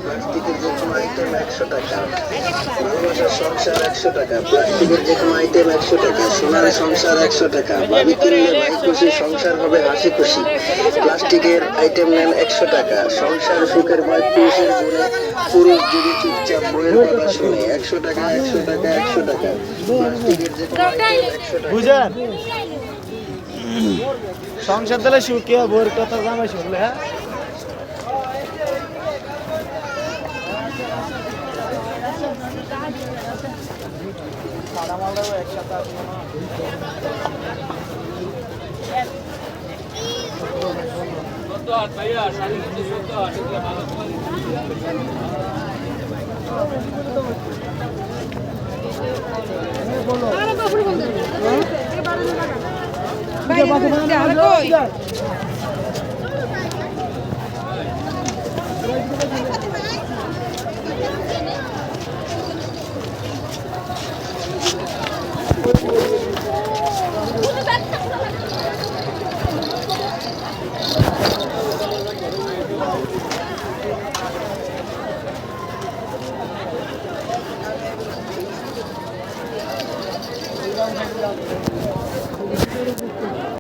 প্লাস্টিকের যে কোনো আইটেম 100 টাকা। ভালোবাসার সংসার 100 টাকা। প্লাস্টিকের যে কোনো আইটেম 100 টাকা। সোনার সংসার 100 টাকা। ভাবি কিনলে ভাই খুশি, সংসার হবে হাসি খুশি। প্লাস্টিকের আইটেম নেন 100 টাকা। সংসার সুখের হয় পুরুষের গুণে, পুরুষ যদি চুপচাপ বইয়ের কথা শুনে। 100 টাকা 100 টাকা 100 টাকা। প্লাস্টিকের যে কোনো আইটেম 100 টাকা। বুঝেন সংসার দিলে সুখে বউয়ের কথা জামাই শুনলে। হ্যাঁ বাইরে